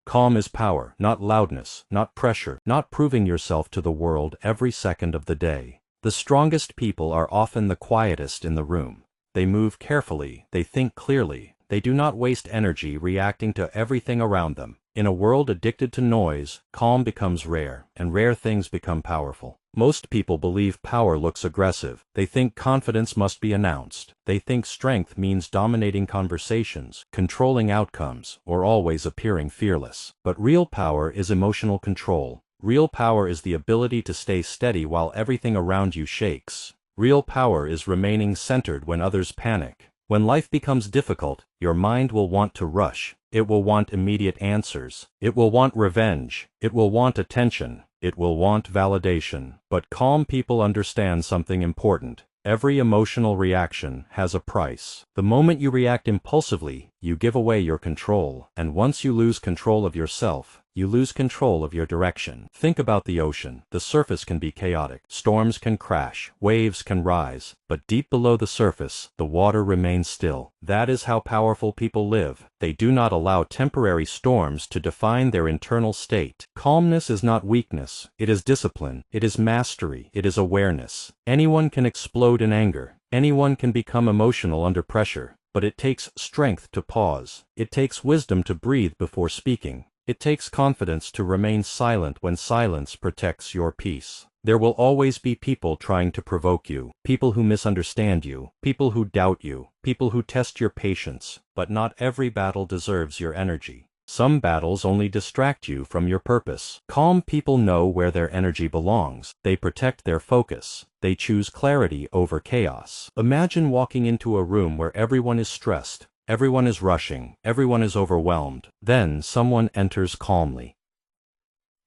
Calm is power, not loudness, not pressure, not proving yourself to the world every second of the day. The strongest people are often the quietest in the room. They move carefully, they think clearly, they do not waste energy reacting to everything around them. In a world addicted to noise, calm becomes rare, and rare things become powerful. Most people believe power looks aggressive. They think confidence must be announced. They think strength means dominating conversations, controlling outcomes, or always appearing fearless. But real power is emotional control. Real power is the ability to stay steady while everything around you shakes. Real power is remaining centered when others panic. When life becomes difficult, your mind will want to rush. It will want immediate answers. It will want revenge. It will want attention. It will want validation. But calm people understand something important. Every emotional reaction has a price. The moment you react impulsively, you give away your control. And once you lose control of yourself, you lose control of your direction. Think about the ocean. The surface can be chaotic. Storms can crash. Waves can rise. But deep below the surface, the water remains still. That is how powerful people live. They do not allow temporary storms to define their internal state. Calmness is not weakness. It is discipline. It is mastery. It is awareness. Anyone can explode in anger. Anyone can become emotional under pressure. But it takes strength to pause. It takes wisdom to breathe before speaking. It takes confidence to remain silent when silence protects your peace. There will always be people trying to provoke you, people who misunderstand you, people who doubt you, people who test your patience, but not every battle deserves your energy. Some battles only distract you from your purpose. Calm people know where their energy belongs. They protect their focus. They choose clarity over chaos. Imagine walking into a room where everyone is stressed. Everyone is rushing, everyone is overwhelmed. Then someone enters calmly.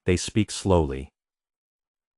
They speak slowly.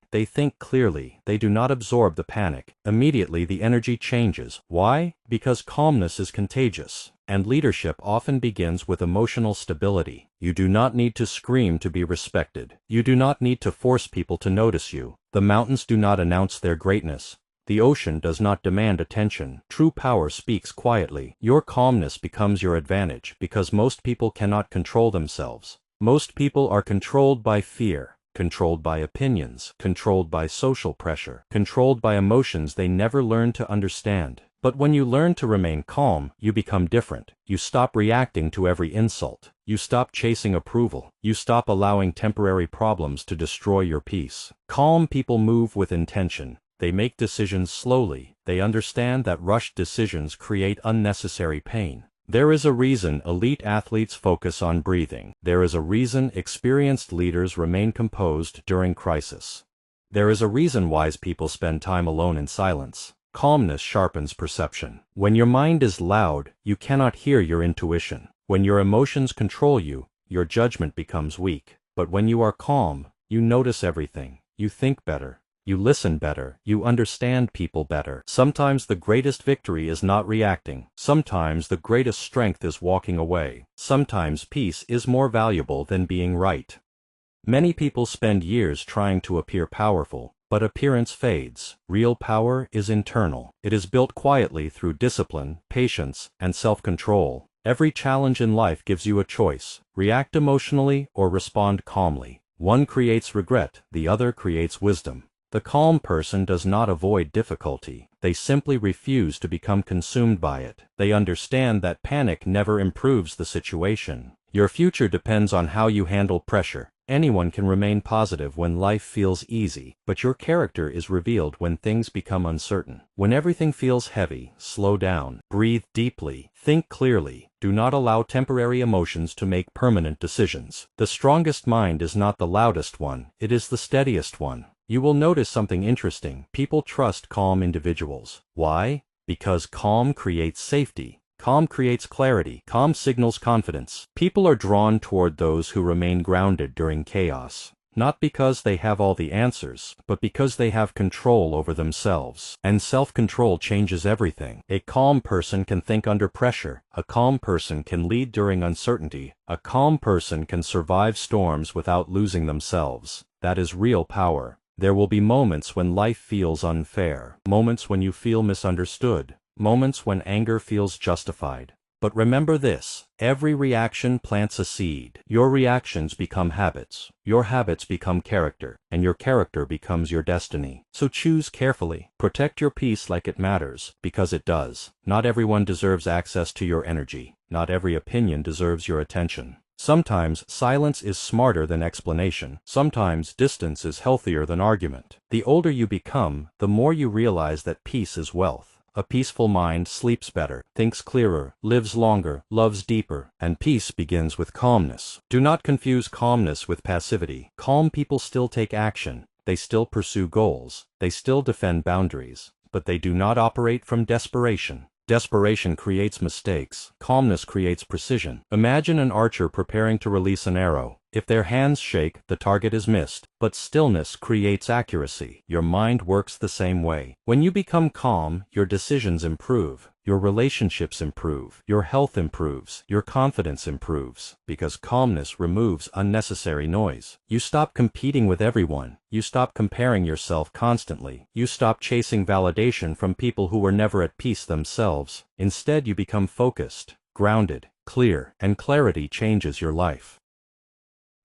They think clearly. They do not absorb the panic. Immediately the energy changes. Why? Because calmness is contagious. And leadership often begins with emotional stability. You do not need to scream to be respected. You do not need to force people to notice you. The mountains do not announce their greatness. The ocean does not demand attention. True power speaks quietly. Your calmness becomes your advantage because most people cannot control themselves. Most people are controlled by fear, controlled by opinions, controlled by social pressure, controlled by emotions they never learned to understand. But when you learn to remain calm, you become different. You stop reacting to every insult. You stop chasing approval. You stop allowing temporary problems to destroy your peace. Calm people move with intention. They make decisions slowly. They understand that rushed decisions create unnecessary pain. There is a reason elite athletes focus on breathing. There is a reason experienced leaders remain composed during crisis. There is a reason wise people spend time alone in silence. Calmness sharpens perception. When your mind is loud, you cannot hear your intuition. When your emotions control you, your judgment becomes weak. But when you are calm, you notice everything. You think better. You listen better. You understand people better. Sometimes the greatest victory is not reacting. Sometimes the greatest strength is walking away. Sometimes peace is more valuable than being right. Many people spend years trying to appear powerful, but appearance fades. Real power is internal. It is built quietly through discipline, patience, and self-control. Every challenge in life gives you a choice: react emotionally or respond calmly. One creates regret, the other creates wisdom. The calm person does not avoid difficulty. They simply refuse to become consumed by it. They understand that panic never improves the situation. Your future depends on how you handle pressure. Anyone can remain positive when life feels easy, but your character is revealed when things become uncertain. When everything feels heavy, slow down, breathe deeply, think clearly. Do not allow temporary emotions to make permanent decisions. The strongest mind is not the loudest one, it is the steadiest one. You will notice something interesting. People trust calm individuals. Why? Because calm creates safety. Calm creates clarity. Calm signals confidence. People are drawn toward those who remain grounded during chaos. Not because they have all the answers, but because they have control over themselves. And self-control changes everything. A calm person can think under pressure. A calm person can lead during uncertainty. A calm person can survive storms without losing themselves. That is real power. There will be moments when life feels unfair, moments when you feel misunderstood, moments when anger feels justified. But remember this: every reaction plants a seed. Your reactions become habits. Your habits become character, and your character becomes your destiny. So choose carefully. Protect your peace like it matters, because it does. Not everyone deserves access to your energy. Not every opinion deserves your attention. Sometimes silence is smarter than explanation. Sometimes distance is healthier than argument. The older you become, the more you realize that peace is wealth. A peaceful mind sleeps better, thinks clearer, lives longer, loves deeper, and peace begins with calmness. Do not confuse calmness with passivity. Calm people still take action. They still pursue goals. They still defend boundaries. But they do not operate from desperation. Desperation creates mistakes. Calmness creates precision. Imagine an archer preparing to release an arrow. If their hands shake, the target is missed. But stillness creates accuracy. Your mind works the same way. When you become calm, your decisions improve. Your relationships improve. Your health improves. Your confidence improves. Because calmness removes unnecessary noise. You stop competing with everyone. You stop comparing yourself constantly. You stop chasing validation from people who were never at peace themselves. Instead, you become focused, grounded, clear, and clarity changes your life.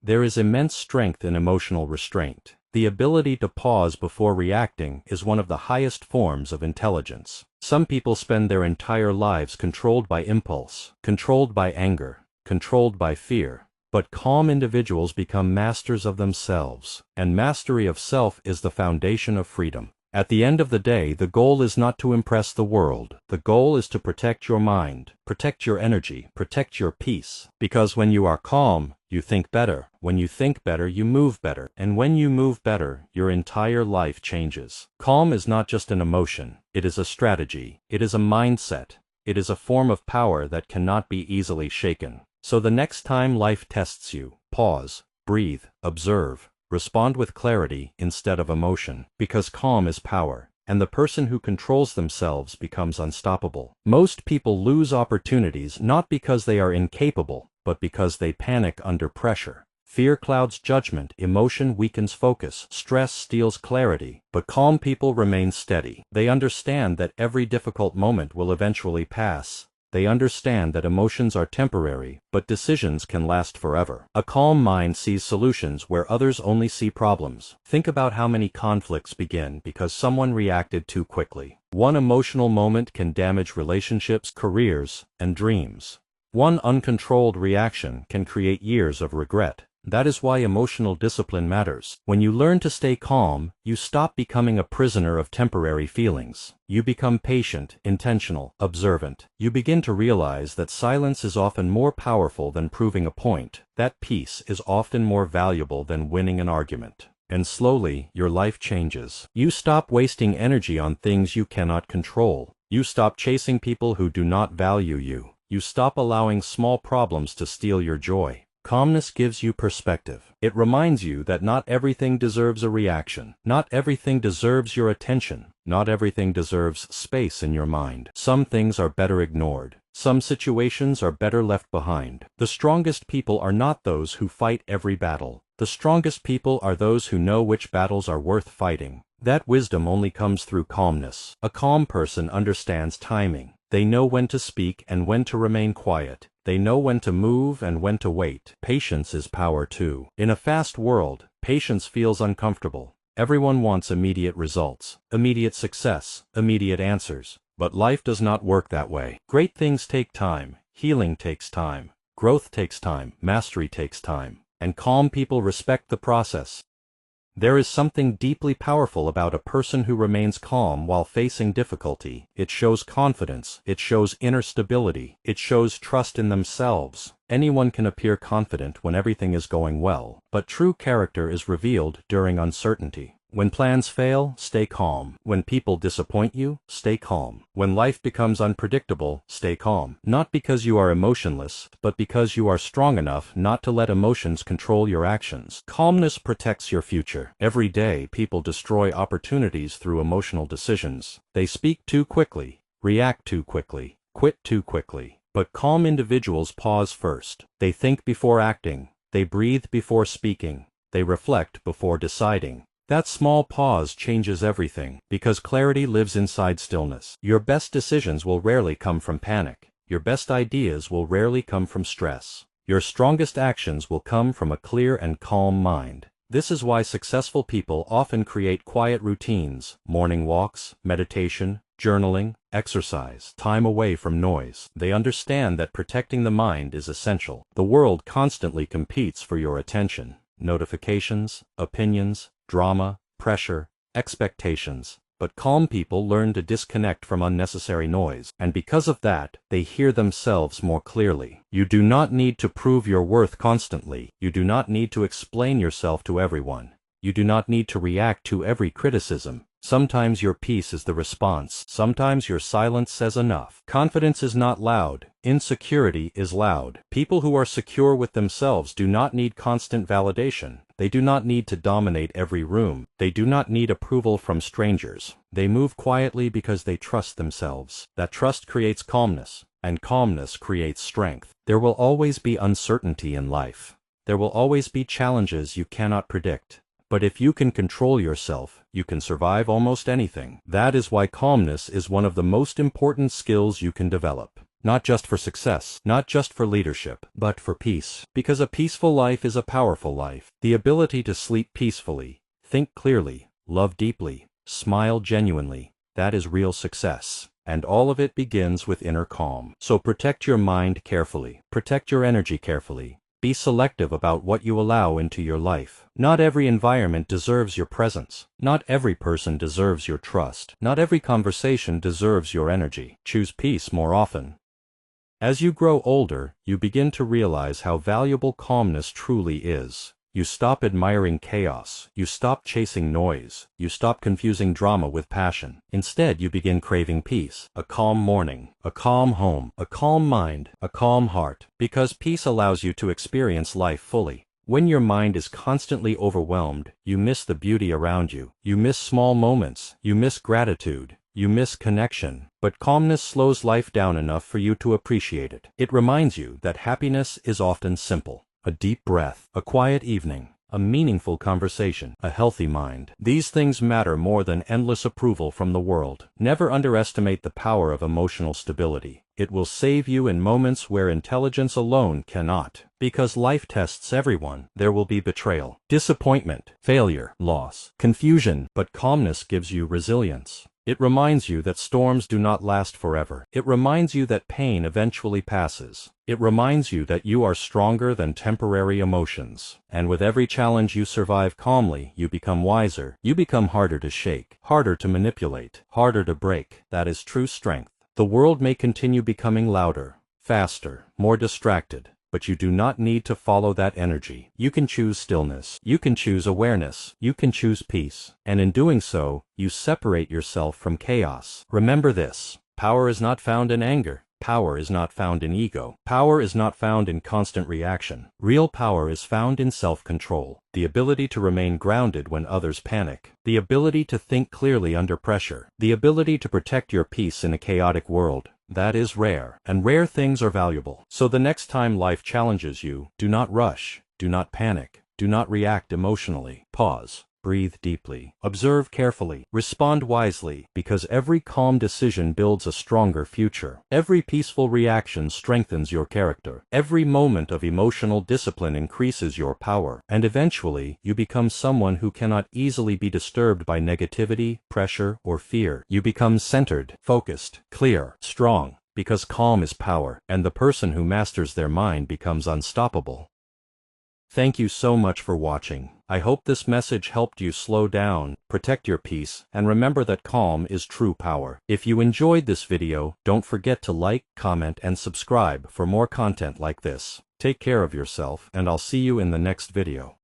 There is immense strength in emotional restraint. The ability to pause before reacting is one of the highest forms of intelligence. Some people spend their entire lives controlled by impulse, controlled by anger, controlled by fear. But calm individuals become masters of themselves, and mastery of self is the foundation of freedom. At the end of the day, the goal is not to impress the world. The goal is to protect your mind, protect your energy, protect your peace. Because when you are calm, you think better. When you think better, you move better. And when you move better, your entire life changes. Calm is not just an emotion. It is a strategy. It is a mindset. It is a form of power that cannot be easily shaken. So the next time life tests you, pause, breathe, observe. Respond with clarity instead of emotion, because calm is power, and the person who controls themselves becomes unstoppable. Most people lose opportunities not because they are incapable, but because they panic under pressure. Fear clouds judgment, emotion weakens focus, stress steals clarity, but calm people remain steady. They understand that every difficult moment will eventually pass. They understand that emotions are temporary, but decisions can last forever. A calm mind sees solutions where others only see problems. Think about how many conflicts begin because someone reacted too quickly. One emotional moment can damage relationships, careers, and dreams. One uncontrolled reaction can create years of regret. That is why emotional discipline matters. When you learn to stay calm, you stop becoming a prisoner of temporary feelings. You become patient, intentional, observant. You begin to realize that silence is often more powerful than proving a point. That peace is often more valuable than winning an argument. And slowly, your life changes. You stop wasting energy on things you cannot control. You stop chasing people who do not value you. You stop allowing small problems to steal your joy. Calmness gives you perspective. It reminds you that not everything deserves a reaction. Not everything deserves your attention. Not everything deserves space in your mind. Some things are better ignored. Some situations are better left behind. The strongest people are not those who fight every battle. The strongest people are those who know which battles are worth fighting. That wisdom only comes through calmness. A calm person understands timing. They know when to speak and when to remain quiet. They know when to move and when to wait. Patience is power too. In a fast world, patience feels uncomfortable. Everyone wants immediate results, immediate success, immediate answers. But life does not work that way. Great things take time. Healing takes time. Growth takes time. Mastery takes time. And calm people respect the process. There is something deeply powerful about a person who remains calm while facing difficulty. It shows confidence. It shows inner stability. It shows trust in themselves. Anyone can appear confident when everything is going well, but true character is revealed during uncertainty. When plans fail, stay calm. When people disappoint you, stay calm. When life becomes unpredictable, stay calm. Not because you are emotionless, but because you are strong enough not to let emotions control your actions. Calmness protects your future. Every day, people destroy opportunities through emotional decisions. They speak too quickly, react too quickly, quit too quickly. But calm individuals pause first. They think before acting. They breathe before speaking. They reflect before deciding. That small pause changes everything, because clarity lives inside stillness. Your best decisions will rarely come from panic. Your best ideas will rarely come from stress. Your strongest actions will come from a clear and calm mind. This is why successful people often create quiet routines, morning walks, meditation, journaling, exercise, time away from noise. They understand that protecting the mind is essential. The world constantly competes for your attention. Notifications, opinions, drama, pressure, expectations. But calm people learn to disconnect from unnecessary noise, and because of that, they hear themselves more clearly. You do not need to prove your worth constantly. You do not need to explain yourself to everyone. You do not need to react to every criticism. Sometimes your peace is the response. Sometimes your silence says enough. Confidence is not loud. Insecurity is loud. People who are secure with themselves do not need constant validation. They do not need to dominate every room. They do not need approval from strangers. They move quietly because they trust themselves. That trust creates calmness, and calmness creates strength. There will always be uncertainty in life. There will always be challenges you cannot predict. But if you can control yourself, you can survive almost anything. That is why calmness is one of the most important skills you can develop. Not just for success, not just for leadership, but for peace. Because a peaceful life is a powerful life. The ability to sleep peacefully, think clearly, love deeply, smile genuinely, that is real success. And all of it begins with inner calm. So protect your mind carefully. Protect your energy carefully. Be selective about what you allow into your life. Not every environment deserves your presence. Not every person deserves your trust. Not every conversation deserves your energy. Choose peace more often. As you grow older, you begin to realize how valuable calmness truly is. You stop admiring chaos. You stop chasing noise. You stop confusing drama with passion. Instead, you begin craving peace. A calm morning, a calm home, a calm mind, a calm heart. Because peace allows you to experience life fully. When your mind is constantly overwhelmed, you miss the beauty around you. You miss small moments. You miss gratitude. You miss connection. But calmness slows life down enough for you to appreciate it. It reminds you that happiness is often simple. A deep breath, a quiet evening, a meaningful conversation, a healthy mind. These things matter more than endless approval from the world. Never underestimate the power of emotional stability. It will save you in moments where intelligence alone cannot. Because life tests everyone. There will be betrayal, disappointment, failure, loss, confusion, but calmness gives you resilience. It reminds you that storms do not last forever. It reminds you that pain eventually passes. It reminds you that you are stronger than temporary emotions. And with every challenge you survive calmly, you become wiser. You become harder to shake, harder to manipulate, harder to break. That is true strength. The world may continue becoming louder, faster, more distracted. But you do not need to follow that energy. You can choose stillness. You can choose awareness. You can choose peace. And in doing so, you separate yourself from chaos. Remember this: power is not found in anger. Power is not found in ego. Power is not found in constant reaction. Real power is found in self-control. The ability to remain grounded when others panic. The ability to think clearly under pressure. The ability to protect your peace in a chaotic world. That is rare, and rare things are valuable. So the next time life challenges you, do not rush, do not panic, do not react emotionally. Pause, breathe deeply, observe carefully, respond wisely, because every calm decision builds a stronger future. Every peaceful reaction strengthens your character. Every moment of emotional discipline increases your power, and eventually, you become someone who cannot easily be disturbed by negativity, pressure, or fear. You become centered, focused, clear, strong, because calm is power, and the person who masters their mind becomes unstoppable. Thank you so much for watching. I hope this message helped you slow down, protect your peace, and remember that calm is true power. If you enjoyed this video, don't forget to like, comment, and subscribe for more content like this. Take care of yourself, and I'll see you in the next video.